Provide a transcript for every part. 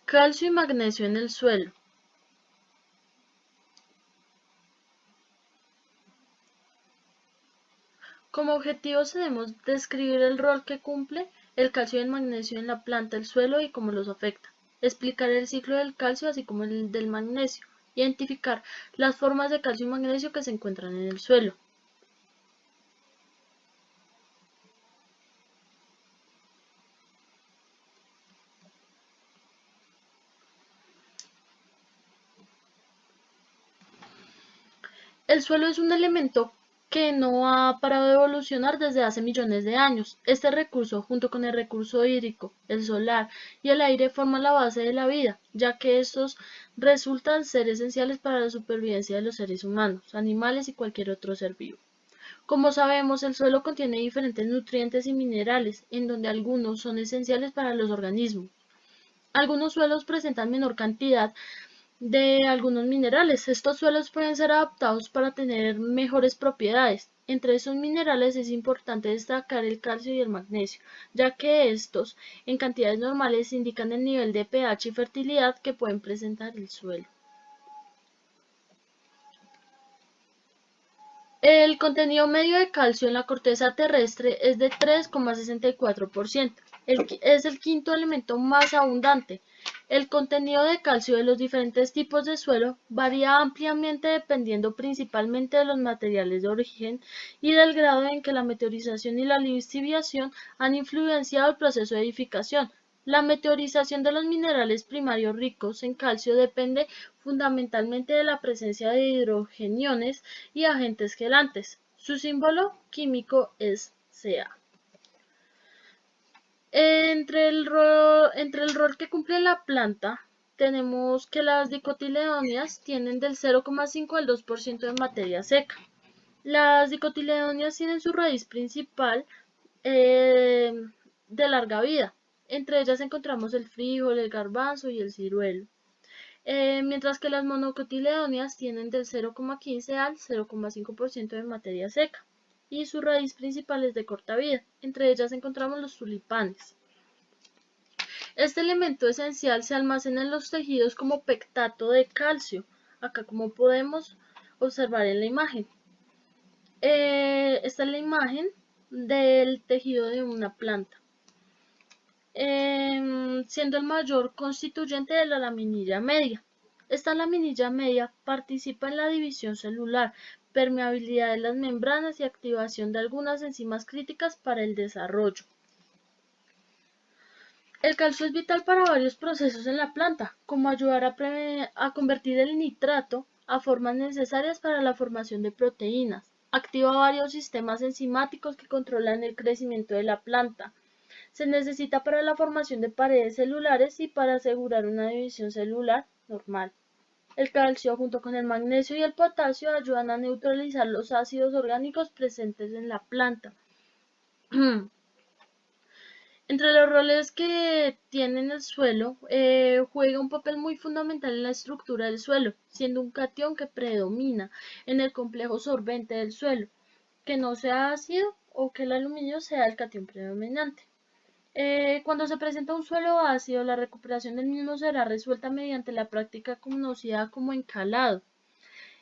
Calcio y magnesio en el suelo. Como objetivos debemos describir el rol que cumple el calcio y el magnesio en la planta, el suelo y cómo los afecta. Explicar el ciclo del calcio así como el del magnesio. Identificar las formas de calcio y magnesio que se encuentran en el suelo. El suelo es un elemento que no ha parado de evolucionar desde hace millones de años. Este recurso, junto con el recurso hídrico, el solar y el aire, forman la base de la vida, ya que estos resultan ser esenciales para la supervivencia de los seres humanos, animales y cualquier otro ser vivo. Como sabemos, el suelo contiene diferentes nutrientes y minerales, en donde algunos son esenciales para los organismos. Algunos suelos presentan menor cantidad de algunos minerales. Estos suelos pueden ser adaptados para tener mejores propiedades. Entre esos minerales es importante destacar el calcio y el magnesio, ya que estos, en cantidades normales, indican el nivel de pH y fertilidad que pueden presentar el suelo. El contenido medio de calcio en la corteza terrestre es de 3,64%. Es el quinto elemento más abundante. El contenido de calcio de los diferentes tipos de suelo varía ampliamente dependiendo principalmente de los materiales de origen y del grado en que la meteorización y la lixiviación han influenciado el proceso de edificación. La meteorización de los minerales primarios ricos en calcio depende fundamentalmente de la presencia de hidrogeniones y agentes quelantes. Su símbolo químico es Ca. Entre el rol que cumple la planta, tenemos que las dicotiledóneas tienen del 0,5 al 2% de materia seca. Las dicotiledóneas tienen su raíz principal eh, de larga vida. Entre ellas encontramos el frijol, el garbanzo y el ciruelo. Mientras que las monocotiledóneas tienen del 0,15 al 0,5% de materia seca y su raíz principal es de corta vida. Entre ellas encontramos los tulipanes. Este elemento esencial se almacena en los tejidos como pectato de calcio, acá como podemos observar en la imagen. Esta es la imagen del tejido de una planta, siendo el mayor constituyente de la laminilla media. Esta laminilla media participa en la división celular, permeabilidad de las membranas y activación de algunas enzimas críticas para el desarrollo. El calcio es vital para varios procesos en la planta, como ayudar a convertir el nitrato a formas necesarias para la formación de proteínas. Activa varios sistemas enzimáticos que controlan el crecimiento de la planta. Se necesita para la formación de paredes celulares y para asegurar una división celular normal. El calcio, junto con el magnesio y el potasio, ayudan a neutralizar los ácidos orgánicos presentes en la planta. Entre los roles que tiene en el suelo, juega un papel muy fundamental en la estructura del suelo, siendo un catión que predomina en el complejo sorbente del suelo, que no sea ácido o que el aluminio sea el catión predominante. Cuando se presenta un suelo ácido, la recuperación del mismo será resuelta mediante la práctica conocida como encalado.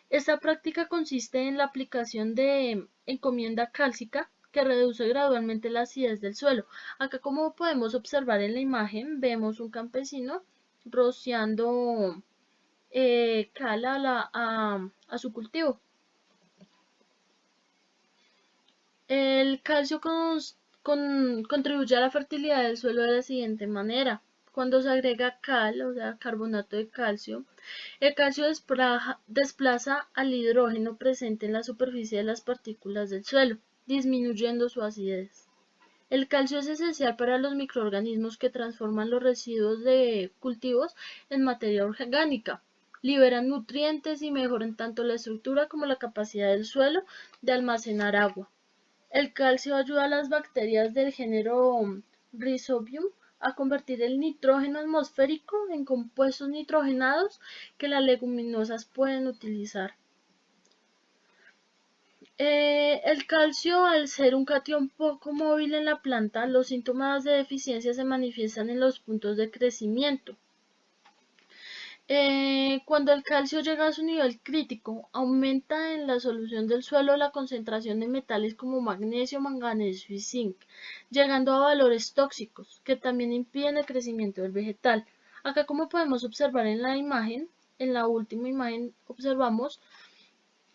Esta práctica consiste en la aplicación de encomienda cálcica que reduce gradualmente la acidez del suelo. Acá, como podemos observar en la imagen, vemos un campesino rociando cal a su cultivo. El calcio contribuye a la fertilidad del suelo de la siguiente manera. Cuando se agrega cal, o sea, carbonato de calcio, el calcio desplaza al hidrógeno presente en la superficie de las partículas del suelo, disminuyendo su acidez. El calcio es esencial para los microorganismos que transforman los residuos de cultivos en materia orgánica, liberan nutrientes y mejoran tanto la estructura como la capacidad del suelo de almacenar agua. El calcio ayuda a las bacterias del género Rhizobium a convertir el nitrógeno atmosférico en compuestos nitrogenados que las leguminosas pueden utilizar. El calcio, al ser un catión poco móvil en la planta, los síntomas de deficiencia se manifiestan en los puntos de crecimiento. Cuando el calcio llega a su nivel crítico, aumenta en la solución del suelo la concentración de metales como magnesio, manganeso y zinc, llegando a valores tóxicos que también impiden el crecimiento del vegetal. Acá, como podemos observar en la imagen, en la última imagen observamos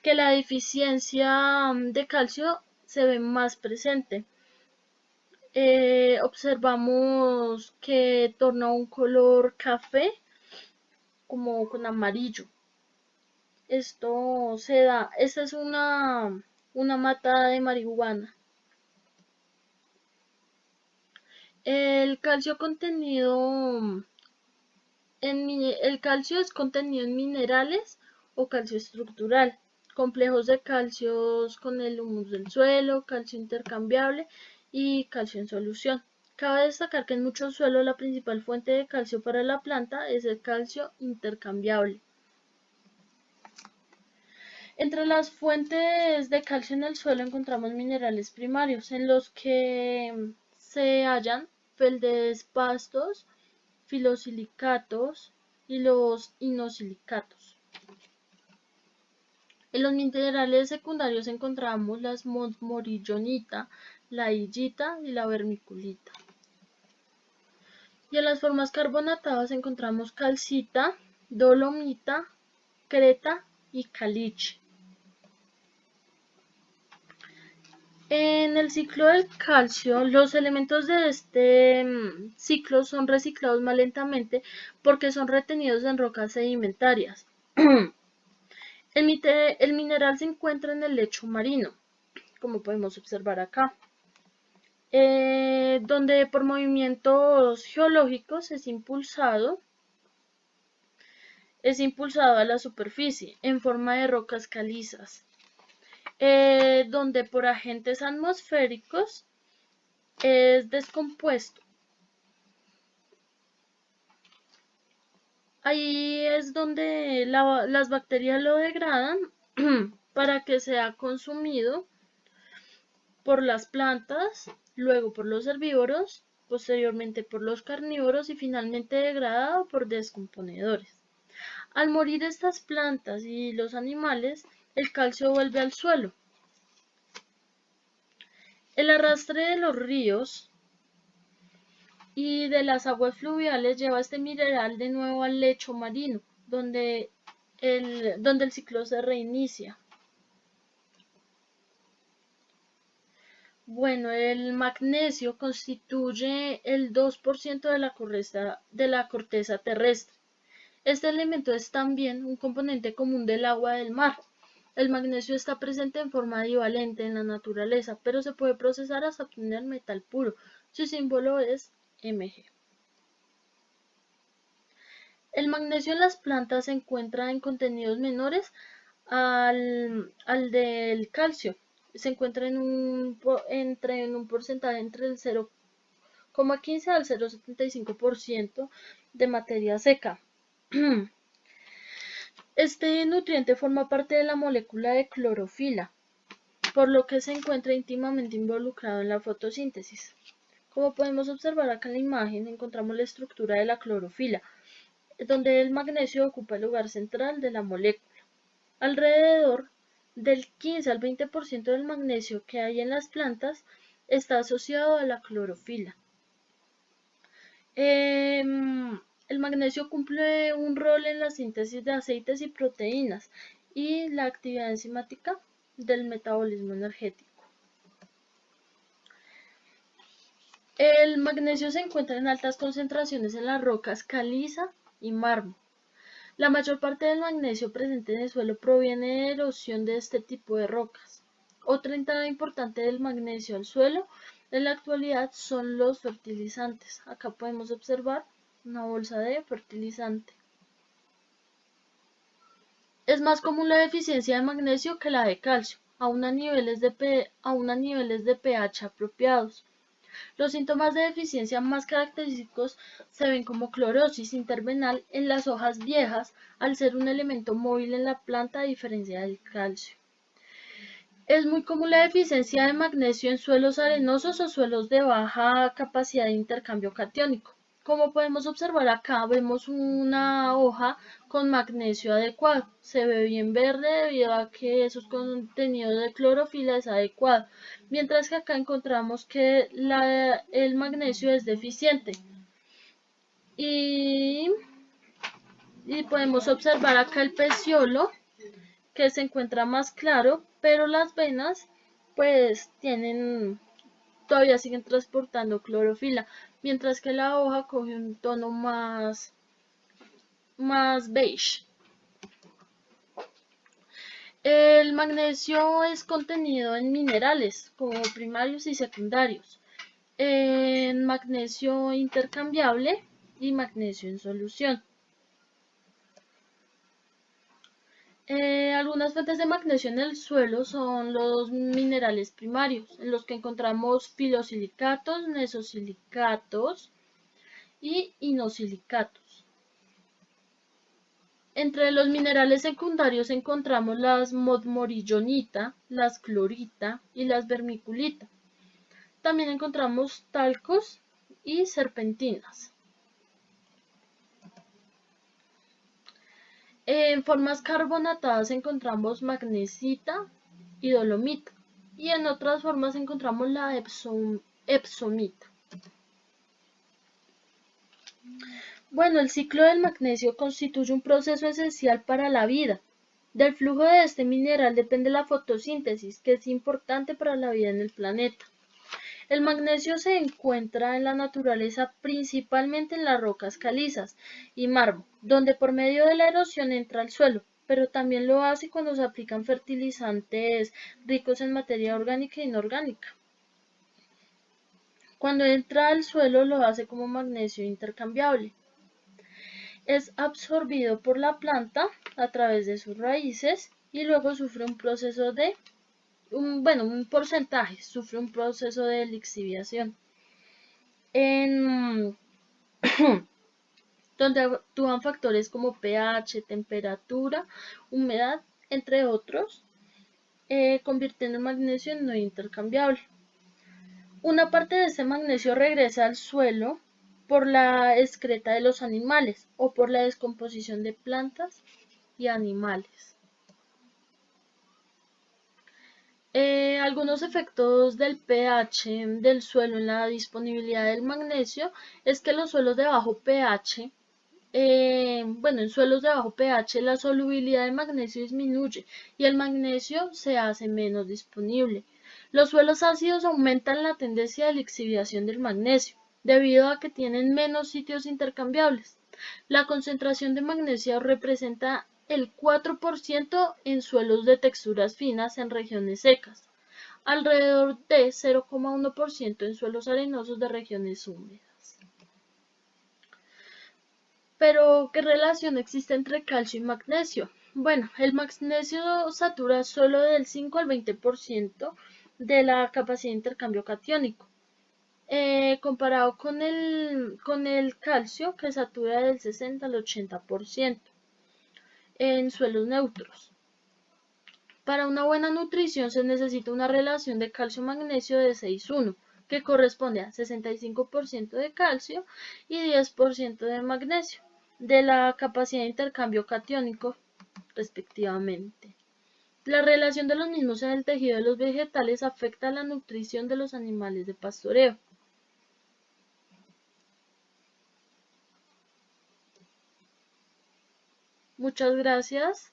que la deficiencia de calcio se ve más presente. Observamos que torna un color café como con amarillo. Esto se da, esta es una mata de marihuana. El calcio contenido el calcio es contenido en minerales o calcio estructural, complejos de calcios con el humus del suelo, calcio intercambiable y calcio en solución. Cabe destacar que en muchos suelos la principal fuente de calcio para la planta es el calcio intercambiable. Entre las fuentes de calcio en el suelo encontramos minerales primarios, en los que se hallan feldespastos, filosilicatos y los inosilicatos. En los minerales secundarios encontramos la morillonita, la illita y la vermiculita. Y en las formas carbonatadas encontramos calcita, dolomita, creta y caliche. En el ciclo del calcio, los elementos de este ciclo son reciclados más lentamente porque son retenidos en rocas sedimentarias. El mineral se encuentra en el lecho marino, como podemos observar acá, donde por movimientos geológicos es impulsado a la superficie en forma de rocas calizas, donde por agentes atmosféricos es descompuesto. Ahí es donde las bacterias lo degradan para que sea consumido por las plantas, luego por los herbívoros, posteriormente por los carnívoros y finalmente degradado por descomponedores. Al morir estas plantas y los animales, el calcio vuelve al suelo. El arrastre de los ríos y de las aguas fluviales lleva este mineral de nuevo al lecho marino, donde el ciclo se reinicia. Bueno, el magnesio constituye el 2% de la corteza terrestre. Este elemento es también un componente común del agua del mar. El magnesio está presente en forma divalente en la naturaleza, pero se puede procesar hasta obtener metal puro. Su símbolo es Mg. El magnesio en las plantas se encuentra en contenidos menores al del calcio. Se encuentra en un porcentaje entre el 0,15 al 0,75% de materia seca. Este nutriente forma parte de la molécula de clorofila, por lo que se encuentra íntimamente involucrado en la fotosíntesis. Como podemos observar acá en la imagen, encontramos la estructura de la clorofila, donde el magnesio ocupa el lugar central de la molécula. Alrededor del 15 al 20% del magnesio que hay en las plantas está asociado a la clorofila. El magnesio cumple un rol en la síntesis de aceites y proteínas y la actividad enzimática del metabolismo energético. El magnesio se encuentra en altas concentraciones en las rocas caliza y mármol. La mayor parte del magnesio presente en el suelo proviene de erosión de este tipo de rocas. Otra entrada importante del magnesio al suelo en la actualidad son los fertilizantes. Acá podemos observar una bolsa de fertilizante. Es más común la deficiencia de magnesio que la de calcio, aún a niveles de pH apropiados. Los síntomas de deficiencia más característicos se ven como clorosis intervenal en las hojas viejas, al ser un elemento móvil en la planta a diferencia del calcio. Es muy común la deficiencia de magnesio en suelos arenosos o suelos de baja capacidad de intercambio catiónico. Como podemos observar acá, vemos una hoja con magnesio adecuado. Se ve bien verde debido a que su contenido de clorofila es adecuado, mientras que acá encontramos que el magnesio es deficiente. Y podemos observar acá el peciolo, que se encuentra más claro, pero las venas pues todavía siguen transportando clorofila, mientras que la hoja coge un tono más beige. El magnesio es contenido en minerales como primarios y secundarios, en magnesio intercambiable y magnesio en solución. Algunas fuentes de magnesio en el suelo son los minerales primarios, en los que encontramos filosilicatos, nesosilicatos y inosilicatos. Entre los minerales secundarios encontramos las modmorillonita, las clorita y las vermiculita. También encontramos talcos y serpentinas. En formas carbonatadas encontramos magnesita y dolomita, y en otras formas encontramos la epsomita. Bueno, el ciclo del magnesio constituye un proceso esencial para la vida. Del flujo de este mineral depende la fotosíntesis, que es importante para la vida en el planeta. El magnesio se encuentra en la naturaleza principalmente en las rocas calizas y mármol, donde por medio de la erosión entra al suelo, pero también lo hace cuando se aplican fertilizantes ricos en materia orgánica e inorgánica. Cuando entra al suelo lo hace como magnesio intercambiable. Es absorbido por la planta a través de sus raíces y luego sufre un proceso de un porcentaje, sufre un proceso de lixiviación, donde actúan factores como pH, temperatura, humedad, entre otros, convirtiendo el magnesio en no intercambiable. Una parte de ese magnesio regresa al suelo por la excreta de los animales o por la descomposición de plantas y animales. Algunos efectos del pH del suelo en la disponibilidad del magnesio es que los suelos de bajo pH, en suelos de bajo pH la solubilidad de magnesio disminuye y el magnesio se hace menos disponible. Los suelos ácidos aumentan la tendencia de lixiviación del magnesio, debido a que tienen menos sitios intercambiables. La concentración de magnesio representa el 4% en suelos de texturas finas en regiones secas, alrededor de 0,1% en suelos arenosos de regiones húmedas. Pero, ¿qué relación existe entre calcio y magnesio? Bueno, el magnesio satura solo del 5 al 20% de la capacidad de intercambio catiónico, comparado con el calcio, que satura del 60 al 80% en suelos neutros. Para una buena nutrición se necesita una relación de calcio-magnesio de 6:1, que corresponde a 65% de calcio y 10% de magnesio, de la capacidad de intercambio catiónico, respectivamente. La relación de los mismos en el tejido de los vegetales afecta a la nutrición de los animales de pastoreo. Muchas gracias.